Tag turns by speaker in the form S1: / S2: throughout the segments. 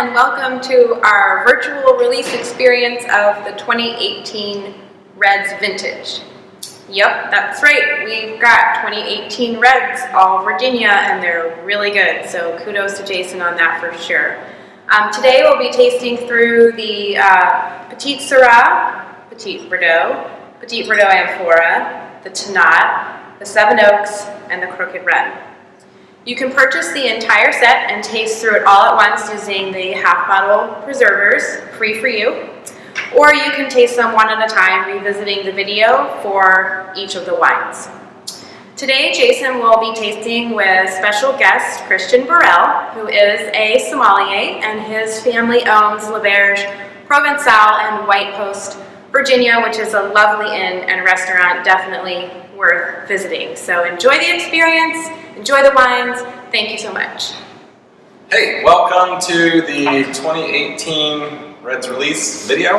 S1: and welcome to our virtual release experience of the 2018 Reds Vintage. Yep, that's right, we've got 2018 Reds, all Virginia, and they're really good, so kudos to Jason on that for sure. Today we'll be tasting through the Petit Syrah, Petit Verdot Amphora, the Tannat, the Seven Oaks, and the Crooked Red. You can purchase the entire set and taste through it all at once using the half bottle preservers, free for you, or you can taste them one at a time, revisiting the video for each of the wines. Today, Jason will be tasting with special guest Christian Borel, who is a sommelier, and his family owns L Auberge Provinçale in White Post, Virginia, which is a lovely inn and restaurant, definitely worth visiting. So enjoy the experience, enjoy the wines. Thank you so much.
S2: Hey, welcome to the 2018 Reds release video.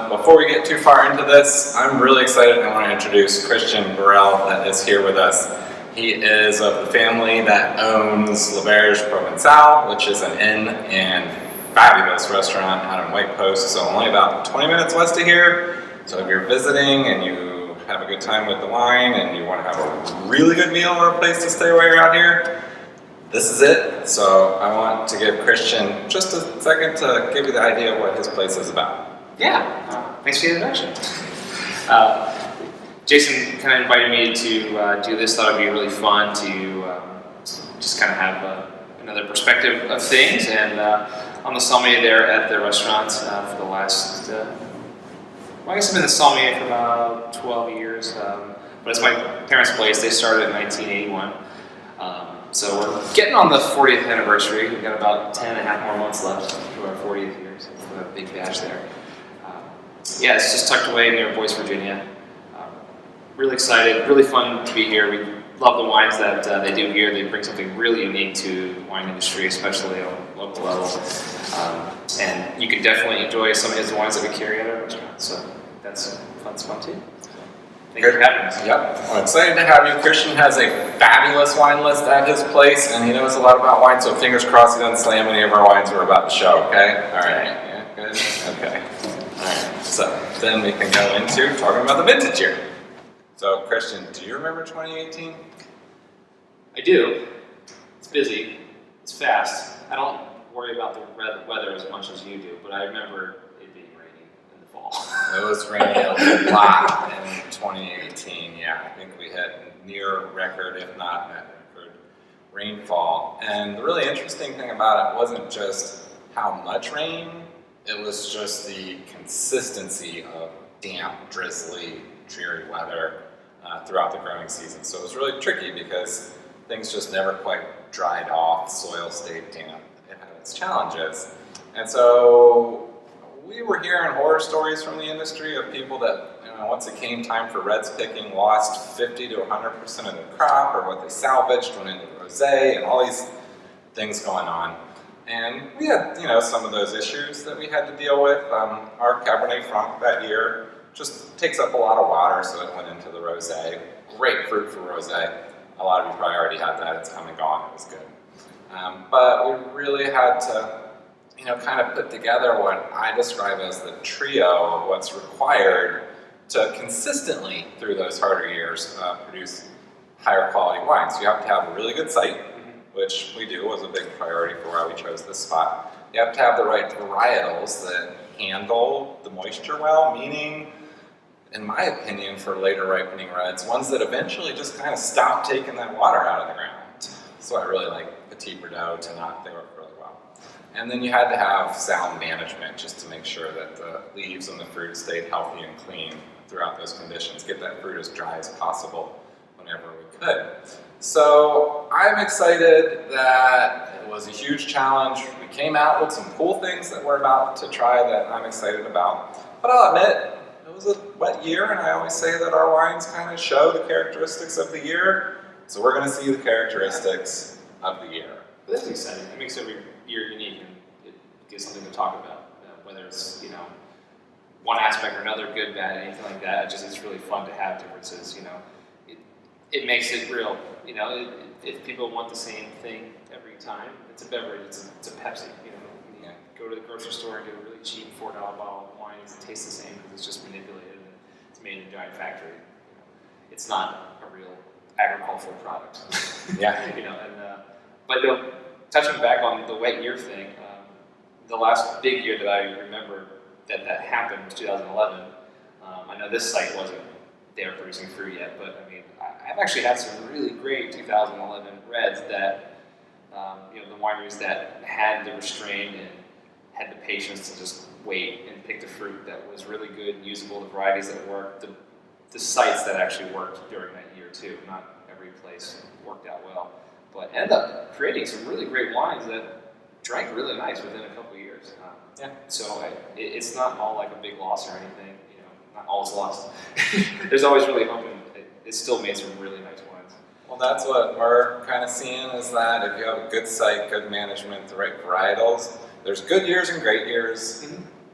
S2: Before we get too far into this, I'm really excited. I want to introduce Christian Borel that is here with us. He is of the family that owns L Auberge Provinçale, which is an inn and fabulous restaurant out in White Post, so only about 20 minutes west of here. So if you're visiting and you have a good time with the wine and you want to have a really good meal or a place to stay while you're out here, this is it. So I want to give Christian just a second to give you the idea of what his place is about.
S3: Yeah, thanks for the introduction. Jason kind of invited me to do this, thought it'd be really fun to just kind of have another perspective of things, and I'm the sommelier there at the restaurant for the last, I guess I've been the sommelier for about 12 years, but it's my parents' place. They started in 1981. So we're getting on the 40th anniversary. We've got about 10 and a half more months left to our 40th year, so we have a big batch there. Yeah, it's just tucked away near Boyce, Virginia. Really excited, really fun to be here. We love the wines that they do here. They bring something really unique to the wine industry, especially on a local level. And you can definitely enjoy some of his wines that we carry at our restaurant. So that's fun too. Thank you for having us.
S2: Yep, I'm excited to have you. Christian has a fabulous wine list at his place, and he knows a lot about wine, so fingers crossed he doesn't slam any of our wines we're about to show, okay? All right, yeah, good, okay. All right, so then we can go into talking about the vintage year. So Christian, do you remember 2018?
S3: I do. It's busy, it's fast. I don't worry about the weather as much as you do, but I remember it being rainy in the fall.
S2: It was raining a lot in 2018, yeah. I think we had near record, if not net record, rainfall. And the really interesting thing about it wasn't just how much rain, it was just the consistency of damp, drizzly, dreary weather throughout the growing season. So it was really tricky because things just never quite dried off, soil stayed damp, it had its challenges. And so we were hearing horror stories from the industry of people that, once it came time for Reds picking, lost 50 to 100% of their crop, or what they salvaged went into rosé, and all these things going on. And we had, some of those issues that we had to deal with. Our Cabernet Franc that year just takes up a lot of water, so it went into the rosé. Great fruit for rosé. A lot of you probably already had that. It's come and gone. It was good. But we really had to, kind of put together what I describe as the trio of what's required to consistently, through those harder years, produce higher quality wines. You have to have a really good site, which we do, was a big priority for why we chose this spot. You have to have the right varietals that handle the moisture well, meaning, in my opinion, for later ripening reds, ones that eventually just kind of stop taking that water out of the ground. So I really like Petit Verdot, Tannat, they work really well. And then you had to have sound management just to make sure that the leaves and the fruit stayed healthy and clean throughout those conditions. Get that fruit as dry as possible whenever we could. So I'm excited that it was a huge challenge. We came out with some cool things that we're about to try that I'm excited about. But I'll admit, it was a wet year, and I always say that our wines kind of show the characteristics of the year. So we're going to see the characteristics of the year.
S3: That's exciting. It makes every year unique, and it gives something to talk about. Whether it's one aspect or another, good, bad, anything like that. It's really fun to have differences. It makes it real. If people want the same thing every time, it's a beverage. It's a Pepsi. go to the grocery store and get a really cheap $4 bottle of wine. It tastes the same because it's just manipulated and it's made in a giant factory. It's not a real agricultural product.
S2: Yeah.
S3: But touching back on the wet year thing, the last big year that I remember that happened was 2011. I know this site wasn't there producing fruit yet, but I mean, I've actually had some really great 2011 reds that, the wineries that had the restraint and had the patience to just wait and pick the fruit that was really good and usable, the varieties that worked, the sites that actually worked during that year too. Not every place worked out well, but ended up creating some really great wines that drank really nice within a couple of years. So it's not all like a big loss or anything. Not all is lost. There's always really hope, and it still made some really nice wines.
S2: Well, that's what we're kind of seeing, is that if you have a good site, good management, the right varietals, there's good years and great years,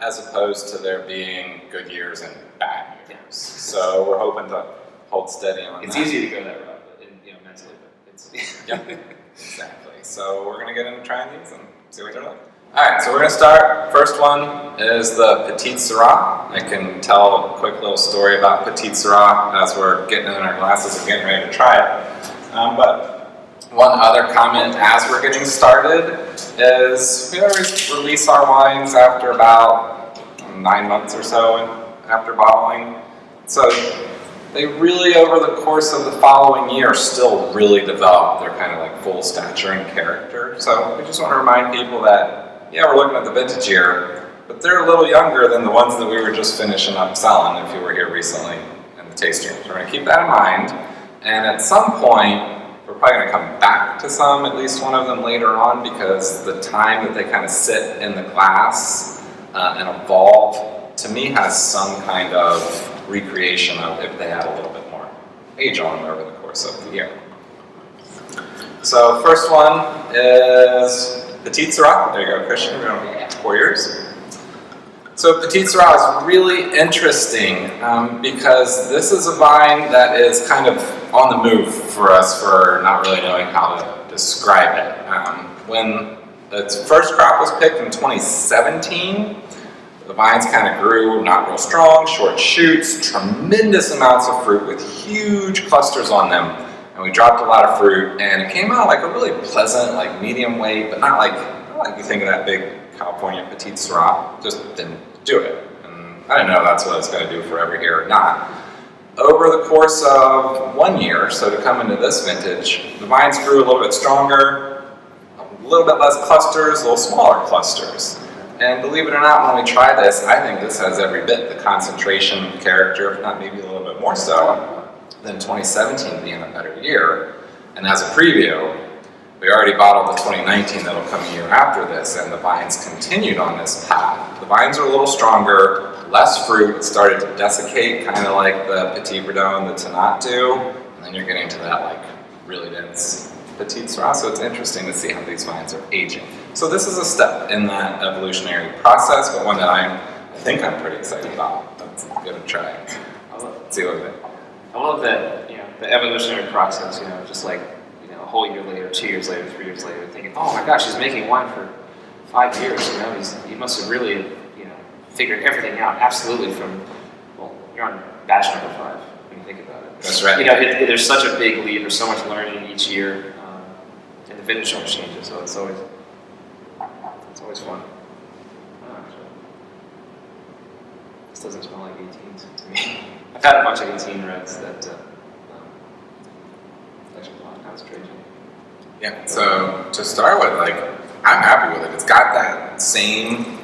S2: as opposed to there being good years and bad years. So we're hoping to hold steady on that.
S3: It's easy to go that route, but mentally, but it's
S2: Exactly. So we're going to get into trying these and see what they're like. Alright, so we're going to start. First one is the Petite Syrah. I can tell a quick little story about Petite Syrah as we're getting in our glasses and getting ready to try it. But one other comment as we're getting started is we always release our wines after about 9 months or so after bottling. So they really, over the course of the following year, still really develop their kind of like full stature and character. So we just want to remind people that we're looking at the vintage year, but they're a little younger than the ones that we were just finishing up selling if you were here recently in the tasting room. So we're going to keep that in mind, and at some point, we're probably going to come back to some, at least one of them later on, because the time that they kind of sit in the glass and evolve, to me, has some kind of recreation of if they had a little bit more age on them over the course of the year. So first one is Petite Syrah. There you go, Christian. We're going 4 years. So Petite Syrah is really interesting because this is a vine that is kind of on the move for us for not really knowing how to describe it. When its first crop was picked in 2017, the vines kind of grew not real strong, short shoots, tremendous amounts of fruit with huge clusters on them. And we dropped a lot of fruit, and it came out like a really pleasant, like medium weight, but not like you think of that big California Petite Syrah. Just didn't do it. And I didn't know that's what it's going to do for every year or not. Over the course of 1 year, so to come into this vintage, the vines grew a little bit stronger, a little bit less clusters, a little smaller clusters. And believe it or not, when we try this, I think this has every bit the concentration character, if not maybe a little bit more so, than 2017 being a better year. And as a preview, we already bottled the 2019 that'll come a year after this, and the vines continued on this path. The vines are a little stronger, less fruit, it started to desiccate, kind of like the Petit Verdot and the Tannat do, and then you're getting to that like really dense Petite Syrah, so it's interesting to see how these vines are aging. So this is a step in that evolutionary process, but one that I think I'm pretty excited about. Let's give it a try. See what we think.
S3: I love that, the evolutionary process, just like, a whole year later, 2 years later, 3 years later, thinking, oh my gosh, he's making wine for 5 years, he must have really, figured everything out, absolutely you're on batch number 5, when you think about it.
S2: That's right.
S3: There's such a big leap, there's so much learning each year, and the vintage always changes, so it's always fun. This doesn't smell like 18s to me. I've had a bunch of 18 reds that actually concentrate.
S2: Yeah, so to start with, I'm happy with it. It's got that same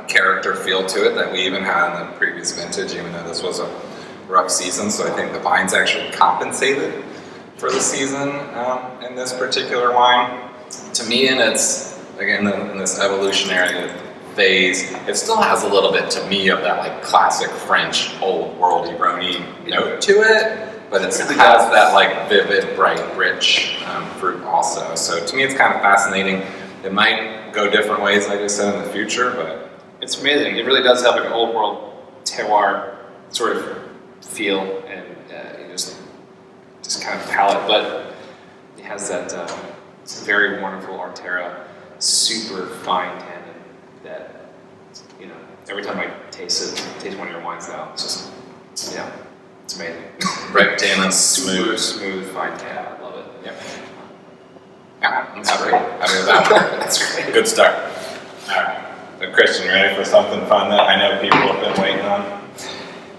S2: character feel to it that we even had in the previous vintage, even though this was a rough season. So I think the vines actually compensated for the season in this particular wine. To me, and it's, again, in this evolutionary phase, it still has a little bit, to me, of that classic French old worldy brony note to it, but it has that vivid, bright, rich fruit also. So to me, it's kind of fascinating. It might go different ways, like I said, in the future, but
S3: it's amazing. It really does have an old world terroir sort of feel and just kind of palate, but it has that very wonderful Arterra, super fine tannin that, every time I taste one of your wines now, it's just, it's amazing.
S2: Bright tannin, smooth.
S3: Smooth, fine tan. I love it. Yep.
S2: Yeah, I'm happy with that.
S3: That's great.
S2: Good start. All right. So Christian, ready for something fun that I know people have been waiting on?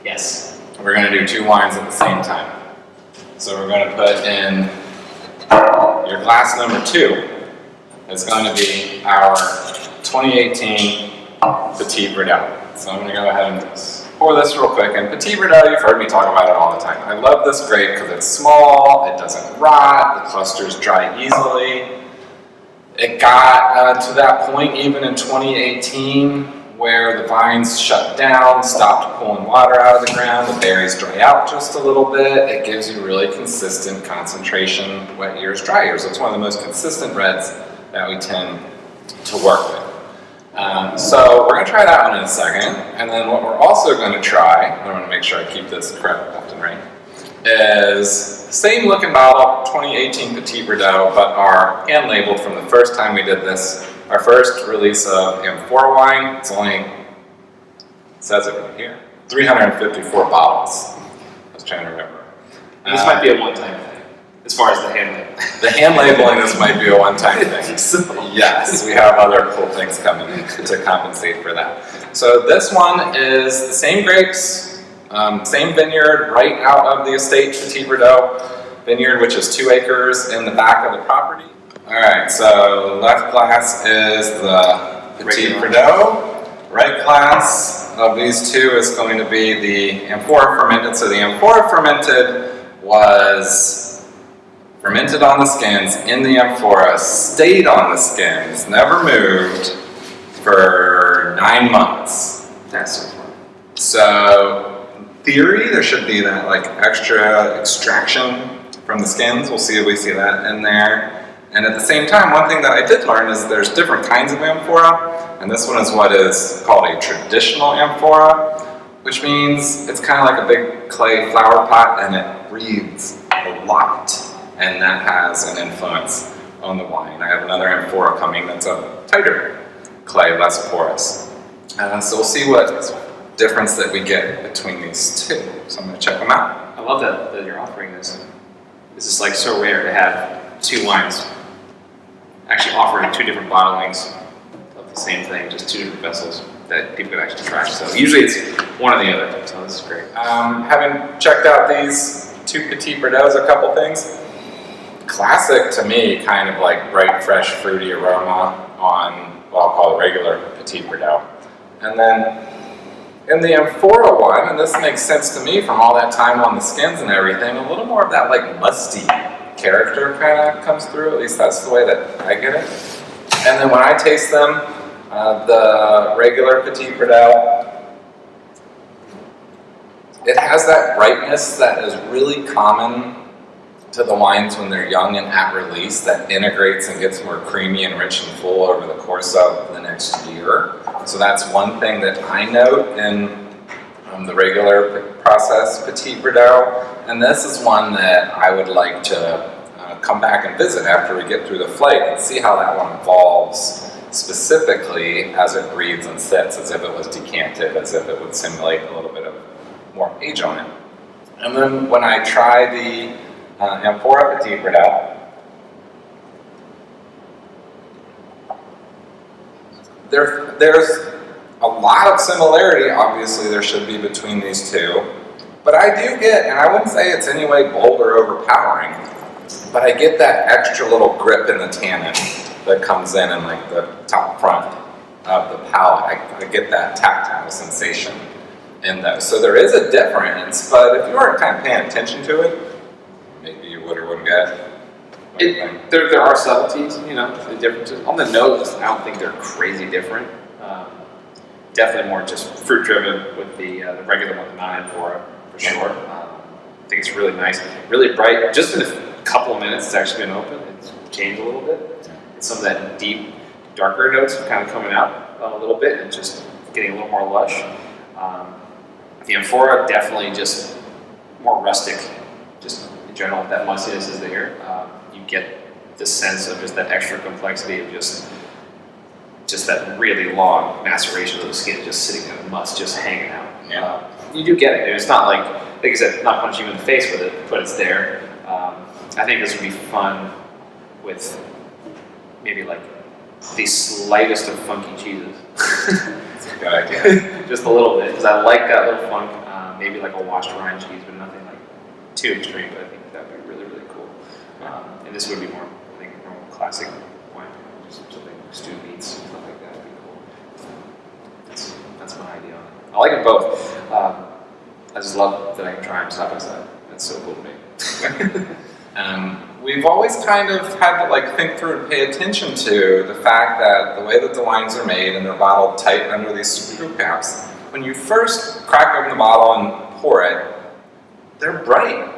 S3: Yes.
S2: We're going to do 2 wines at the same time. So we're going to put in your glass number 2. It's going to be our 2018 Petit Verdot. So I'm going to go ahead and just pour this real quick. And Petit Verdot, you've heard me talk about it all the time. I love this grape because it's small, it doesn't rot, the clusters dry easily. It got to that point even in 2018 where the vines shut down, stopped pulling water out of the ground, the berries dry out just a little bit. It gives you really consistent concentration, wet years, dry years. It's one of the most consistent reds that we tend to work with. So we're going to try that one in a second, and then what we're also going to try, I want to make sure I keep this correct left and right, is same looking bottle, 2018 Petit Verdot, but our hand labeled from the first time we did this, our first release of Amphora wine. It's only, it says it right here, 354 bottles. I was trying to remember.
S3: And this might be a one-time thing, as far as the hand label.
S2: The hand labeling, this might be a one-time thing.
S3: So,
S2: Yes, we have other cool things coming to compensate for that. So this one is the same grapes, same vineyard, right out of the estate, Petit Verdot vineyard, which is 2 acres in the back of the property. All right, so left glass is the Petit Verdot. Right glass of these 2 is going to be the Amphora fermented. So the Amphora fermented was fermented on the skins in the amphora, stayed on the skins, never moved for 9 months.
S3: that's so fun.
S2: So, in theory, there should be that like extra extraction from the skins. We'll see if we see that in there. And at the same time, one thing that I did learn is there's different kinds of amphora, and this one is what is called a traditional amphora, which means it's kind of like a big clay flower pot, and it breathes a lot. And that has an influence on the wine. I have another amphora coming that's a tighter clay, less porous. So we'll see what difference that we get between these 2. So I'm going to check them out.
S3: I love that you're offering this. This is like so rare to have 2 wines actually offering 2 different bottlings of the same thing, just 2 different vessels that people can actually try. So usually it's one or the other. So this is great.
S2: Having checked out these 2 Petit Verdots, a couple things. Classic to me, kind of like bright, fresh, fruity aroma on what I'll call a regular Petit Verdot. And then in the Amphora one, and this makes sense to me from all that time on the skins and everything, a little more of that like musty character kind of comes through. At least that's the way that I get it. And then when I taste them, the regular Petit Verdot, it has that brightness that is really common to the wines when they're young and at release, that integrates and gets more creamy and rich and full over the course of the next year. So that's one thing that I note in the regular process Petit Verdot. And this is one that I would like to come back and visit after we get through the flight and see how that one evolves specifically as it breathes and sits, as if it was decanted, as if it would simulate a little bit of more age on it. And then when I try the Amphora Petit Verdot, there's a lot of similarity, obviously there should be, between these 2, but I do get, and I wouldn't say it's any way bold or overpowering, but I get that extra little grip in the tannin that comes in like the top front of the palate. I get that tactile sensation in those. So there is a difference, but if you weren't kind of paying attention to it, maybe you would or wouldn't get.
S3: There are subtleties, the differences. On the nose, I don't think they're crazy different. Definitely more just fruit driven with the regular one, the non-Amphora, for sure. I think it's really nice, really bright. Just in a couple of minutes, it's actually been open. It's changed a little bit. And some of that deep, darker notes are kind of coming out a little bit and just getting a little more lush. The Amphora definitely just more rustic, just in general. That mustiness is there. You get the sense of just that extra complexity of just just that really long maceration of the skin just sitting in the must, just hanging out.
S2: Yeah.
S3: You do get it. It's not like I said, not punching you in the face with it, but it's there. I think this would be fun with maybe like the slightest of funky cheeses.
S2: That's a good idea.
S3: Just a little bit, because I like that little funk. Maybe like a washed rind cheese, but nothing like too extreme. But I think that would be really, really cool. And this would be more, I think, more classic wine, just something stewed meats, stuff like that would be cool. That's my idea on it. I like them both. I just love that I can try them side by side. That's so cool to me.
S2: We've always kind of had to like think through and pay attention to the fact that the way that the wines are made and they're bottled tight under these screw caps, when you first crack open the bottle and pour it, they're bright.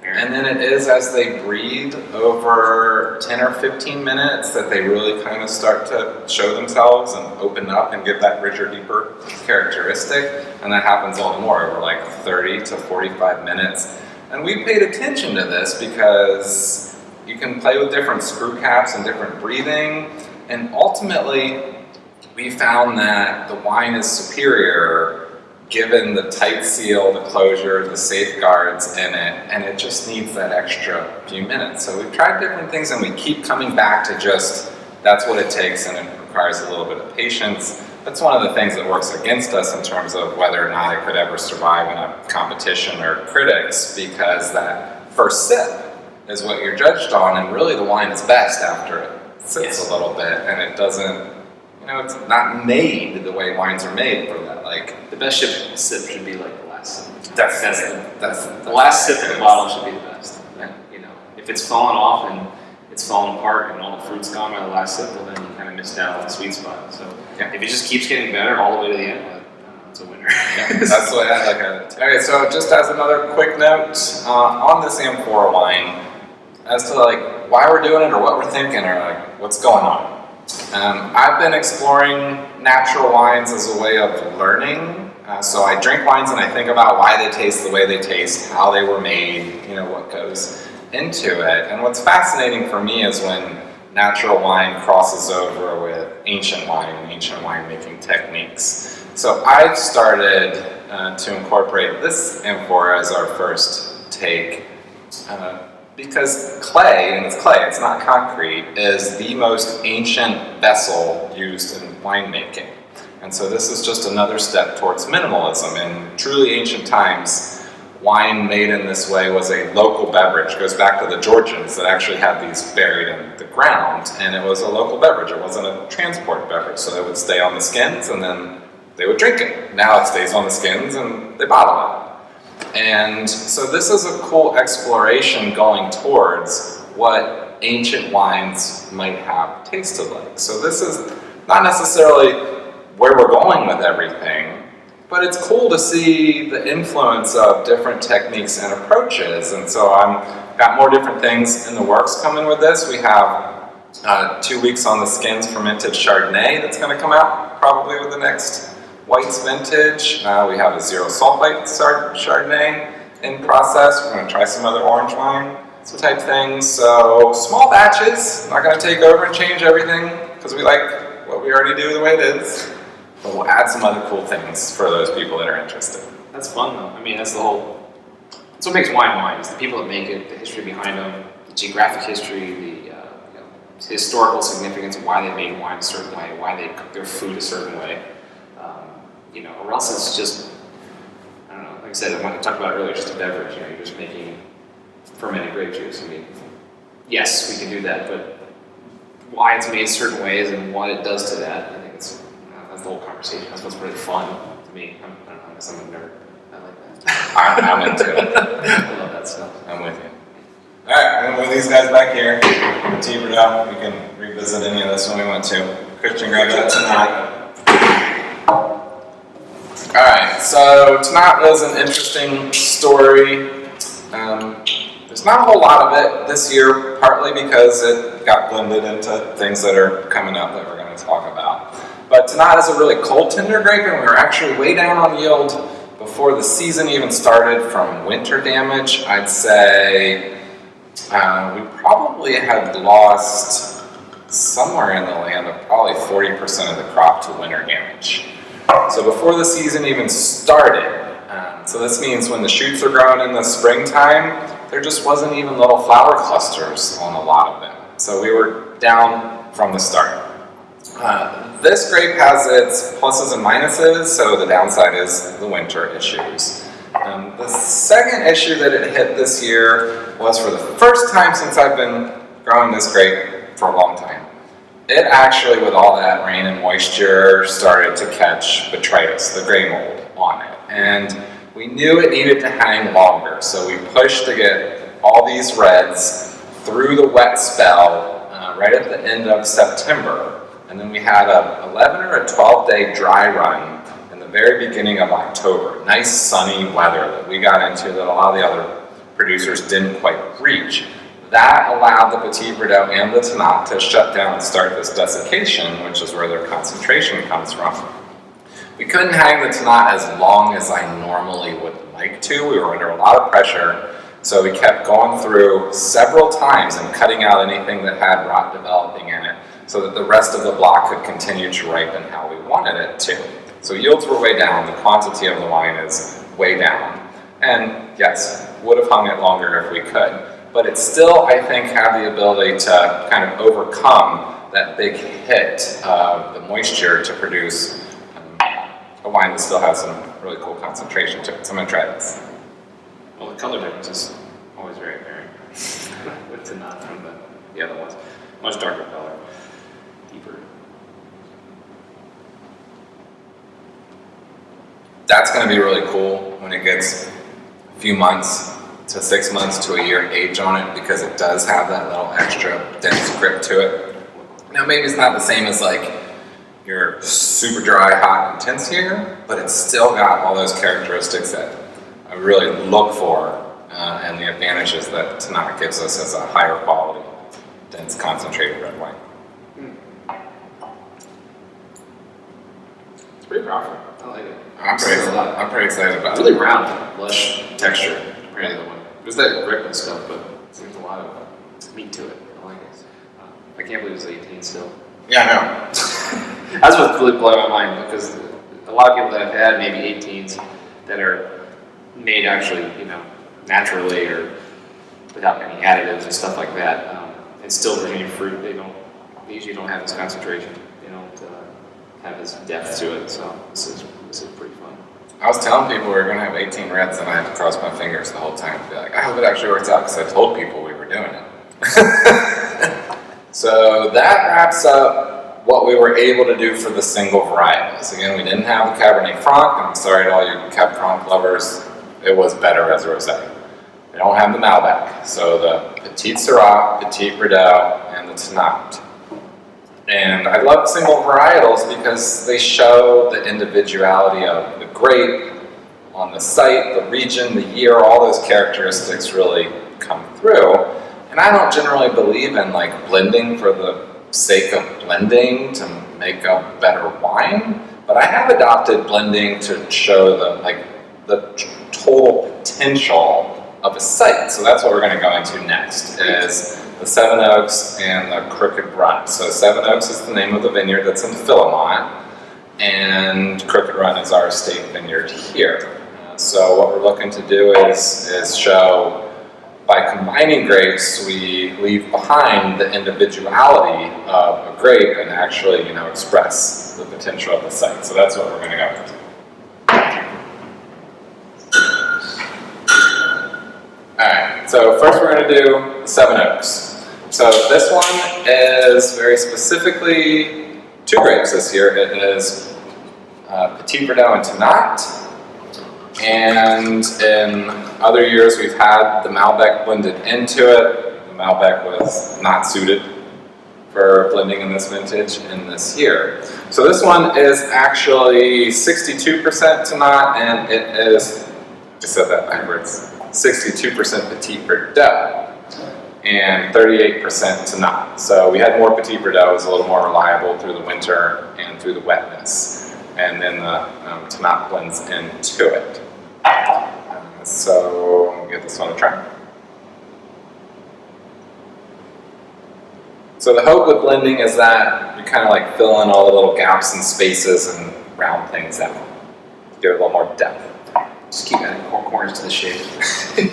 S2: And then it is as they breathe over 10 or 15 minutes that they really kind of start to show themselves and open up and give that richer, deeper characteristic. And that happens all the more over like 30 to 45 minutes. And we paid attention to this because you can play with different screw caps and different breathing. And ultimately, we found that the wine is superior given the tight seal, the closure, the safeguards in it, and it just needs that extra few minutes. So we've tried different things and we keep coming back to just, that's what it takes, and it requires a little bit of patience. That's one of the things that works against us in terms of whether or not it could ever survive in a competition or critics, because that first sip is what you're judged on, and really the wine is best after it sits a little bit, and it doesn't, it's not made the way wines are made for that. Like
S3: the best sip should be like the last sip.
S2: That's
S3: the last sip of the bottle should be the best. And, if it's fallen off and it's fallen apart and all the fruit's gone by the last sip, well then you kind of missed out on the sweet spot. So if it just keeps getting better all the way to the end, well, it's a winner.
S2: That's the way I look at it. Okay, so just as another quick note on this Amphora wine, as to like why we're doing it or what we're thinking or like what's going on. I've been exploring natural wines as a way of learning. So I drink wines and I think about why they taste the way they taste, how they were made, what goes into it. And what's fascinating for me is when natural wine crosses over with ancient wine and ancient winemaking techniques. So I've started to incorporate this Amphora as our first take. Because clay, and it's clay, it's not concrete, is the most ancient vessel used in winemaking. And so this is just another step towards minimalism. In truly ancient times, wine made in this way was a local beverage. It goes back to the Georgians that actually had these buried in the ground, and it was a local beverage. It wasn't a transport beverage, so they would stay on the skins and then they would drink it. Now it stays on the skins and they bottle it. And so this is a cool exploration going towards what ancient wines might have tasted like. So this is not necessarily where we're going with everything, but it's cool to see the influence of different techniques and approaches. And so I've got more different things in the works coming with this. We have 2 weeks on the skins fermented Chardonnay that's going to come out probably with the next White's vintage. We have a zero sulfite Chardonnay in process. We're going to try some other orange wine type things. So small batches, not going to take over and change everything because we like what we already do the way it is. But we'll add some other cool things for those people that are interested.
S3: That's fun though. I mean, that's what makes wine. It's the people that make it, the history behind them, the geographic history, the historical significance of why they made wine a certain way, why they cook their food a certain way. Or else it's just, I don't know, like I said, I talked about earlier, just a beverage, you're just making fermented grape juice. I mean, yes, we can do that, but why it's made certain ways and what it does to that, I think that's the whole conversation. That's what's really fun to me. I don't know, I guess I'm a nerd. I like that.
S2: I'm into it.
S3: I love that stuff.
S2: I'm with you. Alright, I'm going to move these guys back here. Taper it out. We can revisit any of this when we want to. Christian, grab that tonight. Alright, so tonight was an interesting story. There's not a whole lot of it this year, partly because it got blended into things that are coming up that we're going to talk about. But tonight is a really cold tender grape, and we were actually way down on yield before the season even started from winter damage. I'd say we probably had lost somewhere in the land of probably 40% of the crop to winter damage. So before the season even started, so this means when the shoots are growing in the springtime, there just wasn't even little flower clusters on a lot of them. So we were down from the start. This grape has its pluses and minuses, so the downside is the winter issues. The second issue that it hit this year was, for the first time since I've been growing this grape for a long time, it actually, with all that rain and moisture, started to catch botrytis, the gray mold, on it. And we knew it needed to hang longer, so we pushed to get all these reds through the wet spell right at the end of September. And then we had a 11 or a 12-day dry run in the very beginning of October. Nice sunny weather that we got into that a lot of the other producers didn't quite reach. That allowed the Petit Verdot and the Tannat to shut down and start this desiccation, which is where their concentration comes from. We couldn't hang the Tannat as long as I normally would like to. We were under a lot of pressure, so we kept going through several times and cutting out anything that had rot developing in it, so that the rest of the block could continue to ripen how we wanted it to. So yields were way down, the quantity of the wine is way down. And yes, would have hung it longer if we could. But it still, I think, had the ability to kind of overcome that big hit of the moisture to produce a wine that still has some really cool concentration to it. So I'm gonna try this.
S3: Well, the color difference is always very apparent with the Tannat from the other ones. Much darker color, deeper.
S2: That's gonna be really cool when it gets a few months to 6 months to a year age on it, because it does have that little extra dense grip to it. Now maybe it's not the same as like your super dry, hot, intense here, but it's still got all those characteristics that I really look for and the advantages that Tannat gives us as a higher quality, dense, concentrated red wine.
S3: It's pretty powerful. I like it.
S2: I'm pretty excited about
S3: It's
S2: it.
S3: really round, lush texture compared to the other one. There's that grip and stuff, but there's a lot of meat to it. I like it. I can't believe it's 18 still.
S2: Yeah, I know.
S3: That's what's really blowing my mind, because a lot of people that have had maybe 18s that are made actually, naturally or without any additives and stuff like that, it's still Virginia fruit. They usually don't have this concentration. They don't have this depth to it. So this is pretty fun.
S2: I was telling people we were going to have 18 reds, and I had to cross my fingers the whole time to be like, I hope it actually works out, because I told people we were doing it. So that wraps up what we were able to do for the single varietals. Again, we didn't have the Cabernet Franc, and I'm sorry to all you Cab Franc lovers, it was better as rosé. We don't have the Malbec, so the Petit Syrah, Petit Verdot, and the Tannat. And I love single varietals because they show the individuality of the grape on the site, the region, the year, all those characteristics really come through. And I don't generally believe in like blending for the sake of blending to make a better wine, but I have adopted blending to show the total potential of a site. So that's what we're going to go into next, is the Seven Oaks and the Crooked Run. So Seven Oaks is the name of the vineyard that's in Philemont, and Crooked Run is our estate vineyard here. So what we're looking to do is show, by combining grapes, we leave behind the individuality of a grape and actually, express the potential of the site. So that's what we're going to go into. Alright, so first we're going to do Seven Oaks. So this one is very specifically 2 grapes this year. It is Petit Verdot and Tannat. And in other years we've had the Malbec blended into it. The Malbec was not suited for blending in this vintage in this year. So this one is actually 62% Tannat, and it is, I said that backwards, 62% Petit Verdot and 38% Tannat. So we had more Petit Verdot, it was a little more reliable through the winter and through the wetness. And then the Tannat blends into it. So I'm gonna give this one a try. So the hope with blending is that you kind of like fill in all the little gaps and spaces and round things out. Give it a little more depth.
S3: Just keep adding corners to the shape. And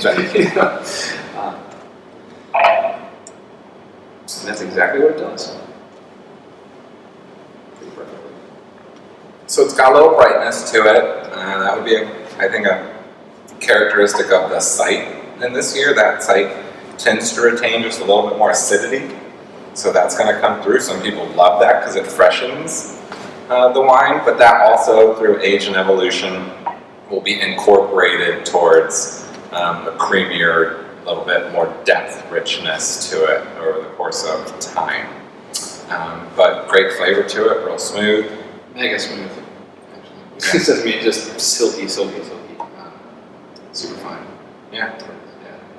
S3: that's exactly what it does. Pretty perfectly.
S2: So it's got a little brightness to it. That would be, I think, a characteristic of the site. And this year, that site tends to retain just a little bit more acidity. So that's going to come through. Some people love that because it freshens the wine, but that also, through age and evolution, will be incorporated towards a creamier, little bit more depth, richness to it over the course of time. But great flavor to it, real smooth.
S3: Mega smooth. It doesn't mean just silky. Super fine.
S2: Yeah,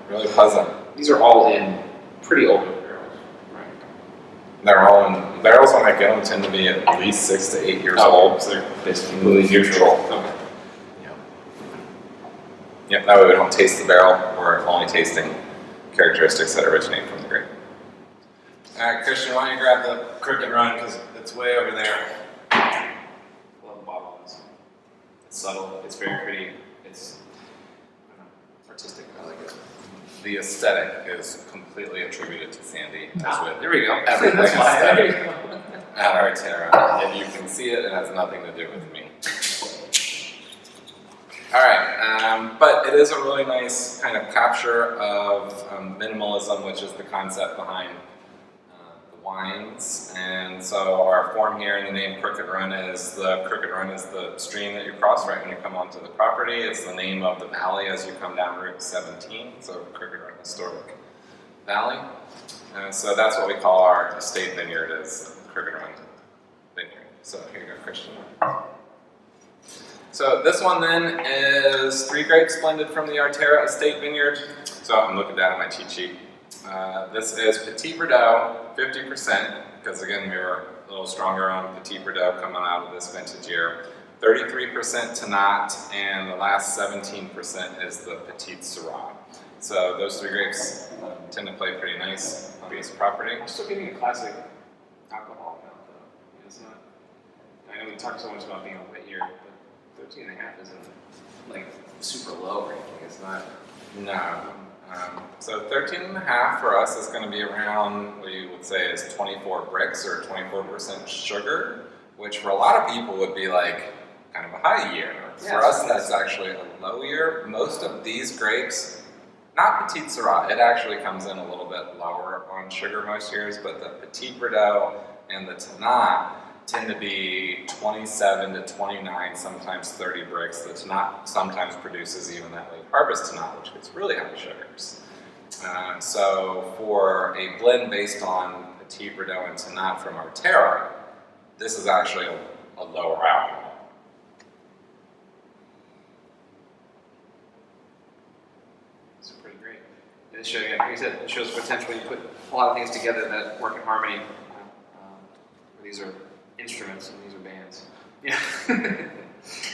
S2: really pleasant.
S3: These are all in pretty open barrels, right?
S2: They're all in barrels. When I get them, tend to be at least 6 to 8 years old.
S3: So they're basically
S2: Completely neutral.
S3: Okay.
S2: Yep, that way we don't taste the barrel. We're only tasting characteristics that originate from the grape. All right, Christian, why don't you grab the Crooked Run because it's way over there.
S3: I love the bottle on this. It's subtle. It's very pretty. It's artistic. I like it.
S2: The aesthetic is completely attributed to Sandy. As with
S3: There we go.
S2: everything
S3: That's why.
S2: aesthetic
S3: There you go.
S2: at Arterra. If you can see it, it has nothing to do with me. All right, but it is a really nice kind of capture of minimalism, which is the concept behind the wines. And so our form here in the name Crooked Run is the stream that you cross right when you come onto the property. It's the name of the valley as you come down Route 17, so Crooked Run Historic Valley. So that's what we call our estate vineyard, is Crooked Run Vineyard. So here you go, Christian. So this one then is 3 grapes blended from the Arterra Estate Vineyard. So I'm looking down at my cheat sheet. This is Petit Verdot, 50%, because again, we were a little stronger on Petit Verdot coming out of this vintage year. 33% Tannat, and the last 17% is the Petit Syrah. So those 3 grapes tend to play pretty nice on this property.
S3: I'm still getting a classic alcohol amount though. It's not. I know we talked so much about being a wet year, but 13.5 isn't like super low or anything. It's not.
S2: No. So 13.5 for us is going to be around what you would say is 24 bricks or 24% sugar, which for a lot of people would be like kind of a high year. For us, that's actually a low year. Most of these grapes, not Petit Syrah, it actually comes in a little bit lower on sugar most years, but the Petit Verdot and the Tannat tend to be 27 to 29, sometimes 30 bricks. The Tannat sometimes produces even that late harvest Tannat, which gets really high sugars. So for a blend based on Petit Verdot and Tannat from Arterra, this is actually a lower alcohol.
S3: It's pretty great. And it shows, like you said, it shows potential when you put a lot of things together that work in harmony. These are instruments and these are bands. Yeah.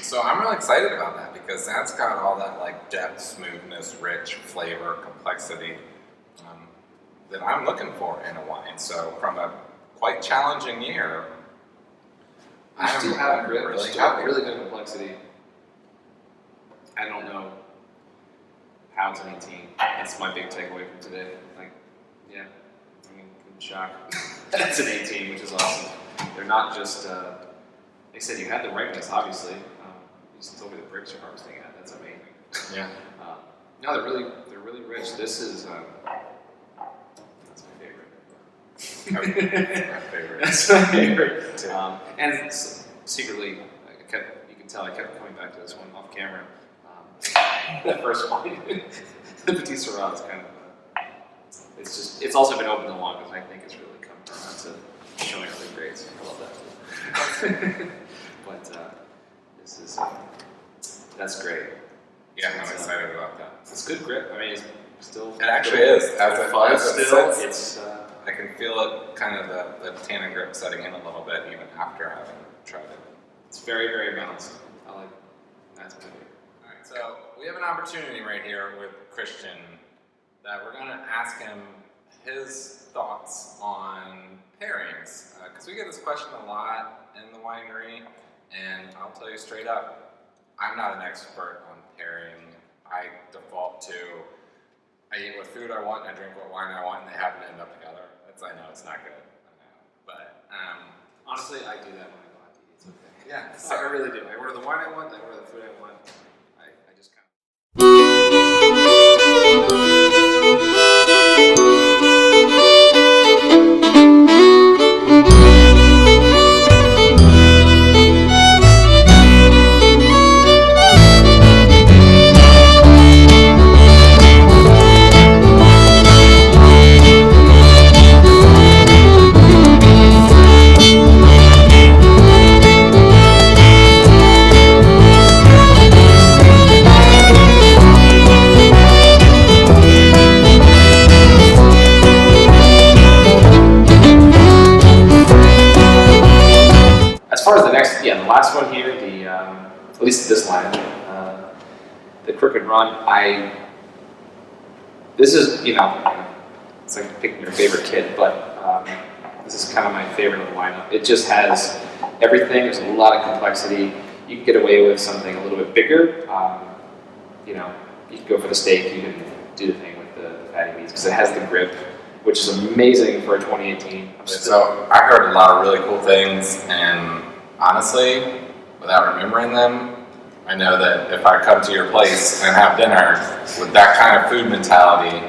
S2: So I'm really excited about that because that's got all that like depth, smoothness, rich flavor, complexity that I'm looking for in a wine. So from a quite challenging year,
S3: I still have grip,
S2: really
S3: still
S2: happy.
S3: really good complexity. I don't know how it's an 18. That's my big takeaway from today. Like, yeah, I'm shocked. That's an 18, which is awesome. They're not just, they said you had the ripeness, obviously. You just told me the bricks you're harvesting at. That's amazing.
S2: Yeah.
S3: No, they're really rich. This is, that's my favorite.
S2: Okay. That's my favorite.
S3: That's my favorite. And secretly, you can tell I kept coming back to this one off camera. The first one, the Petit Syrah is kind of, it's also been open the longest. I think it's really come around to showing other grades. I love that too. But this is, that's great.
S2: Yeah, I'm excited about that.
S3: It's good grip. I mean, it's still.
S2: It actually is. As it
S3: still,
S2: sits,
S3: it's.
S2: I can feel it, kind of the tannin grip setting in a little bit, even after having tried it.
S3: It's very, very balanced. I like. That's my favorite.
S2: All right, so we have an opportunity right here with Christian that we're going to ask him his thoughts on pairings, because we get this question a lot in the winery, and I'll tell you straight up, I'm not an expert on pairing. I default to, I eat what food I want, I drink what wine I want, and they happen to end up together. I know it's not good, I know. But
S3: Honestly, I do that when I go out to eat. It's okay.
S2: yeah,
S3: So I really do. I order the wine I want, I order the food I want. I just kind As far as the last one here, at least this line, the Crooked Run, this is, it's like picking your favorite kid, but this is kind of my favorite of the lineup. It just has everything. There's a lot of complexity. You can get away with something a little bit bigger. You can go for the steak. You can do the thing with the fatty meats because it has the grip, which is amazing for a 2018.
S2: So I heard a lot of really cool things, and honestly, without remembering them, I know that if I come to your place and have dinner with that kind of food mentality,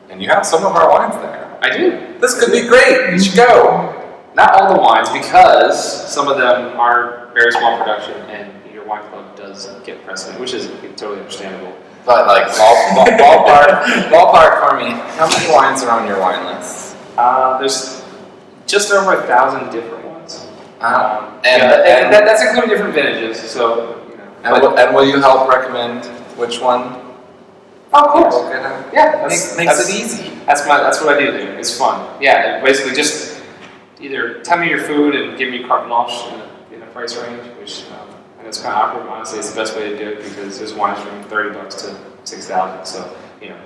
S2: and you have some of our wines there.
S3: I do.
S2: This could be great. You should go.
S3: Not all the wines, because some of them are very small production, and your wine club does get precedent, which is totally understandable.
S2: But like ballpark for me, how many wines are on your wine list?
S3: There's just over 1,000 different ones.
S2: And
S3: that's including different vintages. So,
S2: and will you help recommend which one?
S3: Oh, of course.
S2: Okay,
S3: Yeah,
S2: makes it easy.
S3: That's what I do there. It's fun. Yeah, basically just either tell me your food and give me carte blanche in a price range, which I know it's kind of awkward. Honestly, it's the best way to do it because there's wines from $30 to $6,000. So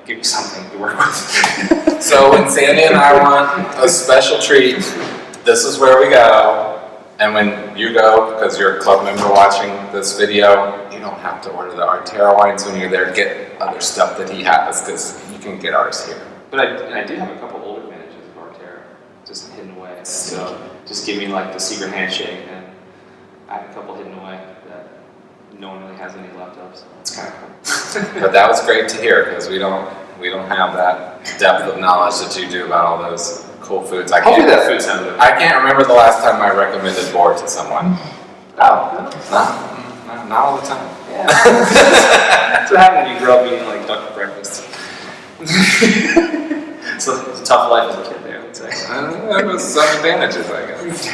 S3: give me something to work with.
S2: So when Sandy and I want a special treat, this is where we go. And when you go, because you're a club member watching this video, you don't have to order the Arterra wines when you're there. Get other stuff that he has, because you can get ours here.
S3: But I do have a couple older vintages of Arterra just hidden away. So just give me like the secret handshake, and I have a couple hidden away that no one really has any left of. So it's kind of cool.
S2: But that was great to hear, because we don't have that depth of knowledge that you do about all those cool foods.
S3: Hopefully that food sounds good.
S2: I can't remember the last time I recommended boar to someone.
S3: Oh,
S2: no, not all the time.
S3: Yeah. That's what happened when you grow up eating like duck for breakfast. So it's a tough life as a kid there, I would say.
S2: There was some advantages, I guess.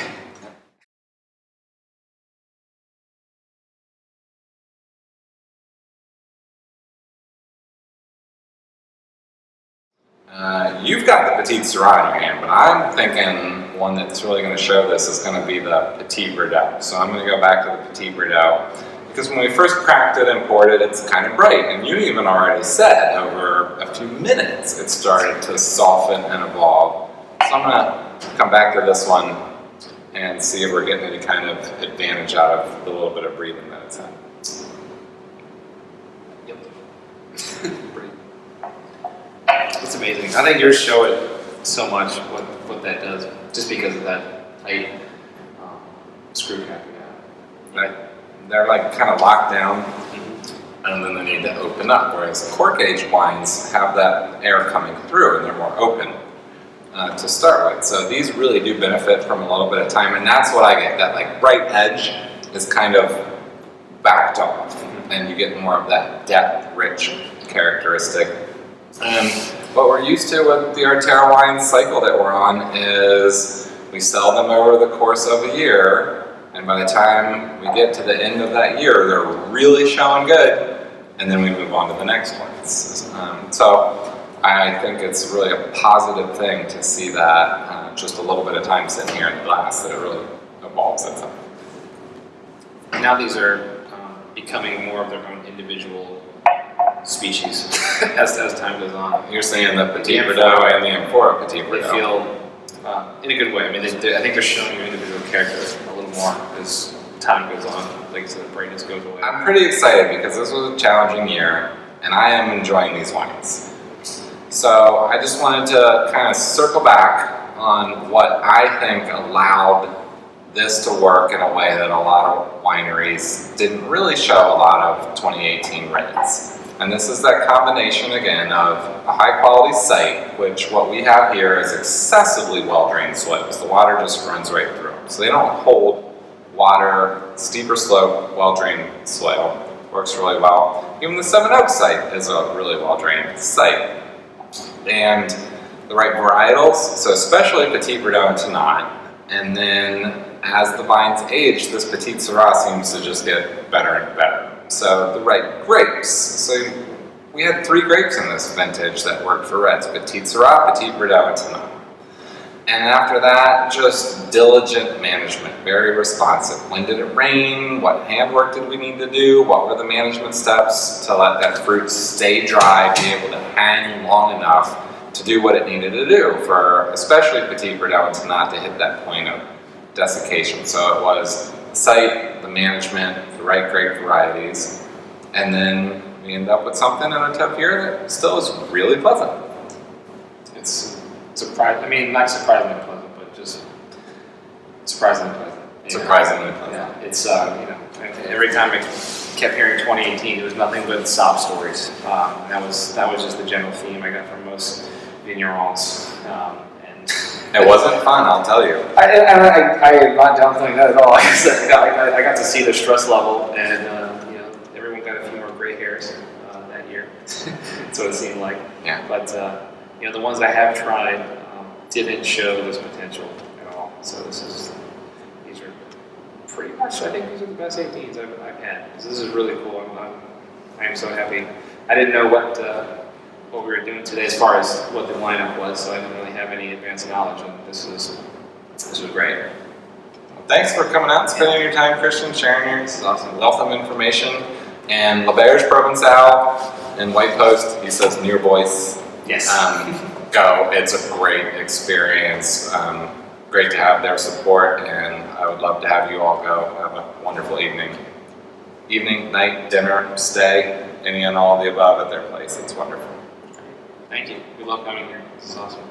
S2: You've got the Petite Syrah in your hand, but I'm thinking one that's really going to show this is going to be the Petit Verdot. So I'm going to go back to the Petit Verdot, because when we first cracked it and poured it, it's kind of bright. And you even already said over a few minutes it started to soften and evolve. So I'm going to come back to this one and see if we're getting any kind of advantage out of the little bit of breathing that it's had.
S3: Yep. It's amazing. I think yours show it so much what that does, just because of that tight screw cap we have.
S2: Right. They're like kind of locked down, and then they need to open up. Whereas cork aged wines have that air coming through, and they're more open to start with. So these really do benefit from a little bit of time, and that's what I get. That like bright edge is kind of backed off, and you get more of that depth, rich characteristic. And what we're used to with the Arterra wine cycle that we're on is we sell them over the course of a year, and by the time we get to the end of that year, they're really showing good, and then we move on to the next ones. So I think it's really a positive thing to see that just a little bit of time sitting here in the glass, that it really evolves itself.
S3: Now these are becoming more of their own individual species as time goes on.
S2: You're saying the Petit
S3: The
S2: Verdot and the Amphora Petit
S3: They
S2: Verdot.
S3: feel in a good way. I mean, I think they're showing you individual character a little more as time goes on. Like I said, the brightness goes away.
S2: I'm pretty excited because this was a challenging year, and I am enjoying these wines. So I just wanted to kind of circle back on what I think allowed this to work in a way that a lot of wineries didn't really show a lot of 2018 reds. And this is that combination again of a high quality site, which what we have here is excessively well drained soils. The water just runs right through them. So they don't hold water, steeper slope, well drained soil. Works really well. Even the Seven Oaks site is a really well drained site. And the right varietals, so especially Petit Verdot and Tannat. And then as the vines age, this Petit Syrah seems to just get better and better. So the right grapes. So we had 3 grapes in this vintage that worked for reds: Petit Syrah, Petit Verdot, and Tannat. And after that, just diligent management, very responsive. When did it rain? What handwork did we need to do? What were the management steps to let that fruit stay dry, be able to hang long enough to do what it needed to do for especially Petit Verdot and Tannat to hit that point of desiccation. So it was the site, the management, the right grape varieties, and then we end up with something in a tough year that still is really pleasant.
S3: It's not surprisingly pleasant, but just surprisingly pleasant.
S2: Surprisingly pleasant.
S3: Yeah, it's every time I kept hearing 2018, it was nothing but sob stories. And that was just the general theme I got from most vignerons. And
S2: It wasn't fun, I'll tell you.
S3: I am not downplaying that at all. I got to see their stress level, and everyone got a few more gray hairs that year. That's what it seemed like.
S2: Yeah.
S3: But the ones I have tried didn't show this potential at all. So these are pretty much, I think these are the best 18s I've had. This is really cool. I am so happy. I didn't know what we were doing today as far as what the lineup was, so I didn't really have any advanced knowledge, and this was great.
S2: Well, thanks for coming out and spending your time, Christian, sharing your wealth of information. And L Auberge Provinçale in White Post, he says near voice.
S3: Yes.
S2: Go. It's a great experience. Great to have their support, and I would love to have you all go. Have a wonderful evening, night, dinner, stay, any and all of the above at their place. It's wonderful.
S3: Thank you. We love coming here. This is awesome.